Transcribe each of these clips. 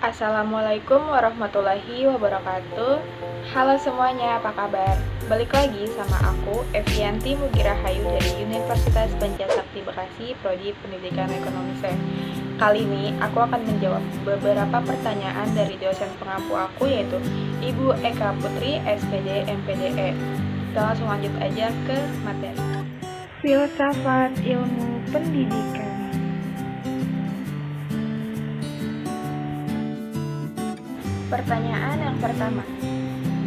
Assalamualaikum warahmatullahi wabarakatuh. Halo semuanya, apa kabar? Balik lagi sama aku, Evianti Mugirahayu dari Universitas Pancasakti Bekasi, Prodi Pendidikan Ekonomi SEM. Kali ini aku akan menjawab beberapa pertanyaan dari dosen pengampu aku, yaitu Ibu Eka Putri, SPD MPDE. Kita langsung lanjut aja ke materi. Filsafat ilmu pendidikan. Pertanyaan yang pertama,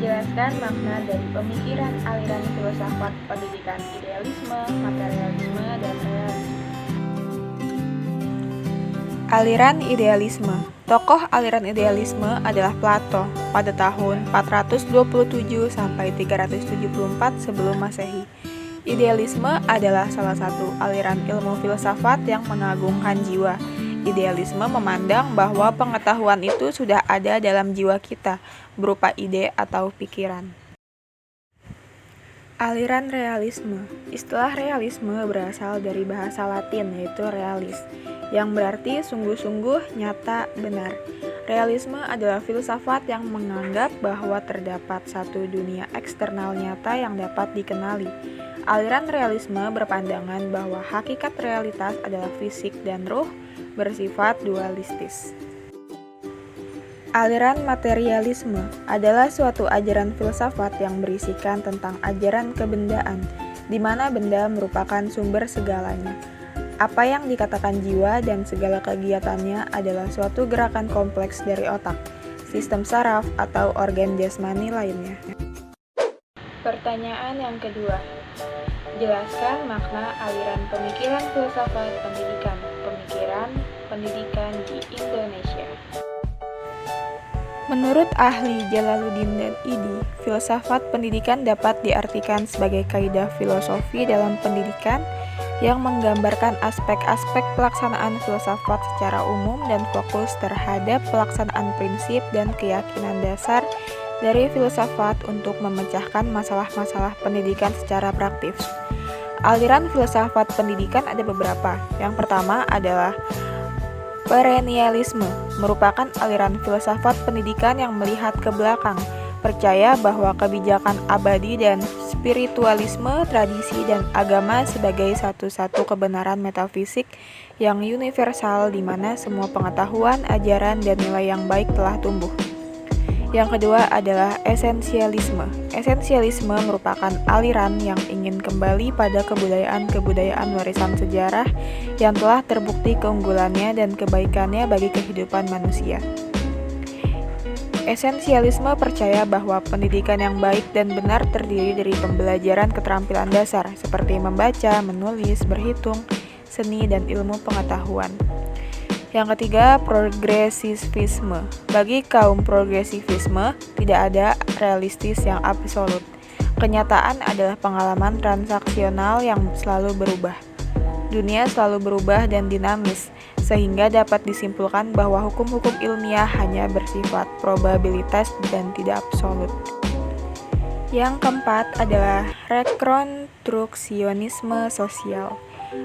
jelaskan makna dari pemikiran aliran filsafat pendidikan idealisme, materialisme, dan realisme. Aliran idealisme. Tokoh aliran idealisme adalah Plato pada tahun 427 sampai 374 sebelum Masehi. Idealisme adalah salah satu aliran ilmu filsafat yang mengagungkan jiwa. Idealisme memandang bahwa pengetahuan itu sudah ada dalam jiwa kita, berupa ide atau pikiran. Aliran realisme. Istilah realisme berasal dari bahasa Latin, yaitu realis, yang berarti sungguh-sungguh, nyata, benar. Realisme adalah filsafat yang menganggap bahwa terdapat satu dunia eksternal nyata yang dapat dikenali. Aliran realisme berpandangan bahwa hakikat realitas adalah fisik dan ruh, bersifat dualistis. Aliran materialisme adalah suatu ajaran filsafat yang berisikan tentang ajaran kebendaan, di mana benda merupakan sumber segalanya. Apa yang dikatakan jiwa dan segala kegiatannya adalah suatu gerakan kompleks dari otak, sistem saraf, atau organ jasmani lainnya. Pertanyaan yang kedua, jelaskan makna aliran pemikiran filsafat pendidikan di Indonesia. Menurut ahli Jalaluddin dan Idi, filsafat pendidikan dapat diartikan sebagai kaidah filosofi dalam pendidikan yang menggambarkan aspek-aspek pelaksanaan filsafat secara umum dan fokus terhadap pelaksanaan prinsip dan keyakinan dasar dari filsafat untuk memecahkan masalah-masalah pendidikan secara praktis. Aliran filsafat pendidikan ada beberapa. Yang pertama adalah perennialisme, merupakan aliran filsafat pendidikan yang melihat ke belakang, percaya bahwa kebijakan abadi dan spiritualisme, tradisi, dan agama sebagai satu-satu kebenaran metafisik yang universal di mana semua pengetahuan, ajaran, dan nilai yang baik telah tumbuh. Yang kedua adalah esensialisme. Esensialisme merupakan aliran yang ingin kembali pada kebudayaan-kebudayaan warisan sejarah yang telah terbukti keunggulannya dan kebaikannya bagi kehidupan manusia. Esensialisme percaya bahwa pendidikan yang baik dan benar terdiri dari pembelajaran keterampilan dasar seperti membaca, menulis, berhitung, seni, dan ilmu pengetahuan. Yang ketiga, progresivisme. Bagi kaum progresivisme, tidak ada realistis yang absolut. Kenyataan adalah pengalaman transaksional yang selalu berubah. Dunia selalu berubah dan dinamis, sehingga dapat disimpulkan bahwa hukum-hukum ilmiah hanya bersifat probabilitas dan tidak absolut. Yang keempat adalah rekonstruksionisme sosial.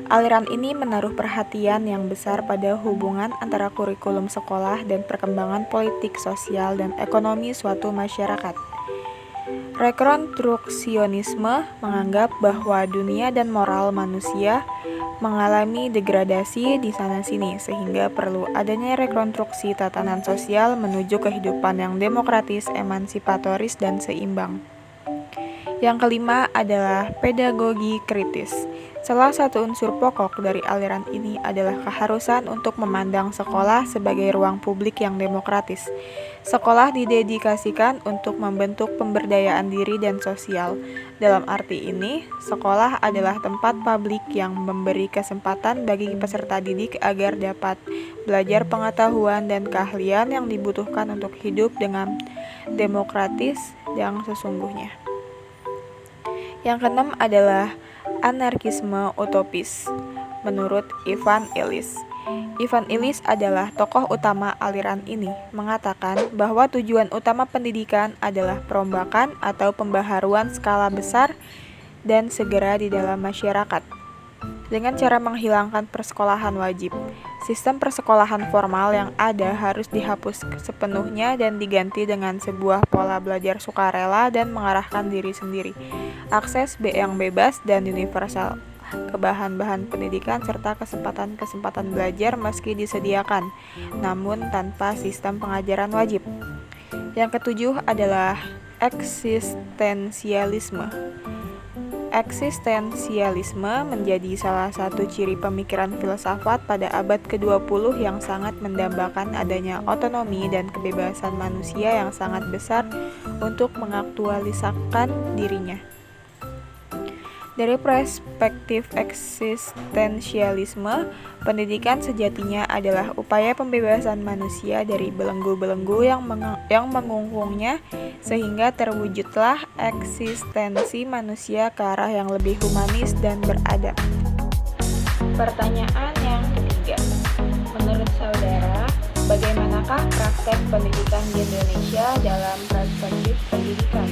Aliran ini menaruh perhatian yang besar pada hubungan antara kurikulum sekolah dan perkembangan politik, sosial, dan ekonomi suatu masyarakat. Rekonstruksionisme menganggap bahwa dunia dan moral manusia mengalami degradasi di sana-sini, sehingga perlu adanya rekonstruksi tatanan sosial menuju kehidupan yang demokratis, emansipatoris, dan seimbang. Yang kelima adalah pedagogi kritis. Salah satu unsur pokok dari aliran ini adalah keharusan untuk memandang sekolah sebagai ruang publik yang demokratis. Sekolah didedikasikan untuk membentuk pemberdayaan diri dan sosial. Dalam arti ini, sekolah adalah tempat publik yang memberi kesempatan bagi peserta didik agar dapat belajar pengetahuan dan keahlian yang dibutuhkan untuk hidup dengan demokratis yang sesungguhnya. Yang keenam adalah anarkisme utopis, menurut Ivan Illich. Ivan Illich adalah tokoh utama aliran ini, mengatakan bahwa tujuan utama pendidikan adalah perombakan atau pembaharuan skala besar dan segera di dalam masyarakat. dengan cara menghilangkan persekolahan wajib. Sistem persekolahan formal yang ada harus dihapus sepenuhnya dan diganti dengan sebuah pola belajar sukarela dan mengarahkan diri sendiri. Akses yang bebas dan universal ke bahan-bahan pendidikan serta kesempatan-kesempatan belajar meski disediakan, namun tanpa sistem pengajaran wajib. Yang ketujuh adalah eksistensialisme. Eksistensialisme menjadi salah satu ciri pemikiran filsafat pada abad ke-20 yang sangat mendambakan adanya otonomi dan kebebasan manusia yang sangat besar untuk mengaktualisasikan dirinya. Dari perspektif eksistensialisme, pendidikan sejatinya adalah upaya pembebasan manusia dari belenggu-belenggu yang mengungkungnya sehingga terwujudlah eksistensi manusia ke arah yang lebih humanis dan beradab. Pertanyaan yang ketiga, menurut saudara, bagaimanakah praktek pendidikan di Indonesia dalam perspektif pendidikan?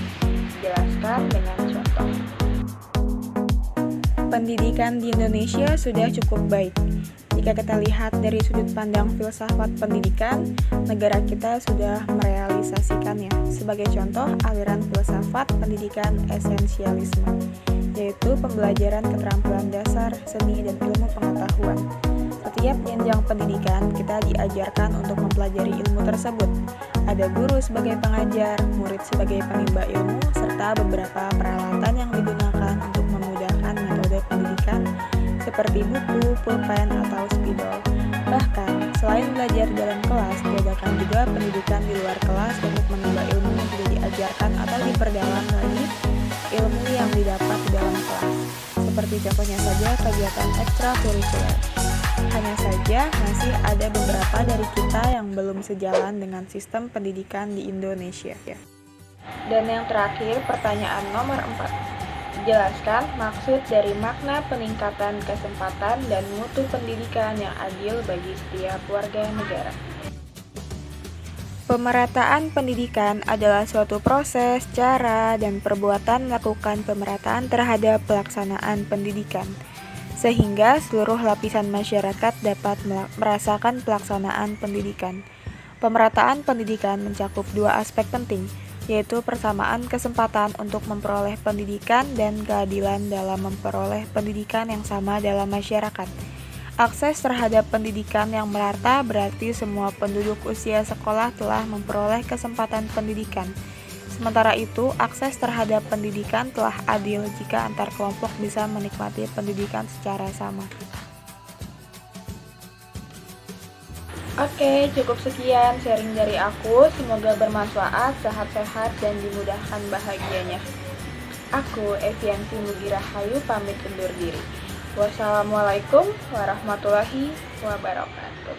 Jelaskan dengan contoh. Pendidikan di Indonesia sudah cukup baik. Jika kita lihat dari sudut pandang filsafat pendidikan, negara kita sudah merealisasikannya. Sebagai contoh, aliran filsafat pendidikan esensialisme, yaitu pembelajaran keterampilan dasar, seni, dan ilmu pengetahuan. Setiap jenjang pendidikan kita diajarkan untuk mempelajari ilmu tersebut. Ada guru sebagai pengajar, murid sebagai penimba ilmu, serta beberapa peralatan yang digunakan untuk memudahkan metode pendidikan seperti buku, pulpen, atau spidol. Bahkan, selain belajar dalam kelas, diadakan juga pendidikan di luar kelas untuk menimba ilmu yang tidak diajarkan atau diperdalam lagi ilmu yang didapat di dalam kelas. Seperti contohnya saja kegiatan ekstrakurikuler. Hanya saja masih ada beberapa dari kita yang belum sejalan dengan sistem pendidikan di Indonesia. Dan yang terakhir, pertanyaan nomor 4. Jelaskan maksud dari makna peningkatan kesempatan dan mutu pendidikan yang adil bagi setiap warga negara. Pemerataan pendidikan adalah suatu proses, cara, dan perbuatan melakukan pemerataan terhadap pelaksanaan pendidikan, sehingga seluruh lapisan masyarakat dapat merasakan pelaksanaan pendidikan. Pemerataan pendidikan mencakup dua aspek penting, yaitu persamaan kesempatan untuk memperoleh pendidikan dan keadilan dalam memperoleh pendidikan yang sama dalam masyarakat. Akses terhadap pendidikan yang merata berarti semua penduduk usia sekolah telah memperoleh kesempatan pendidikan. Sementara itu, akses terhadap pendidikan telah adil jika antar kelompok bisa menikmati pendidikan secara sama. Oke, cukup sekian sharing dari aku. Semoga bermanfaat, sehat-sehat, dan dimudahkan bahagianya. Aku, Evianti Mugirahayu, pamit undur diri. Wassalamualaikum warahmatullahi wabarakatuh.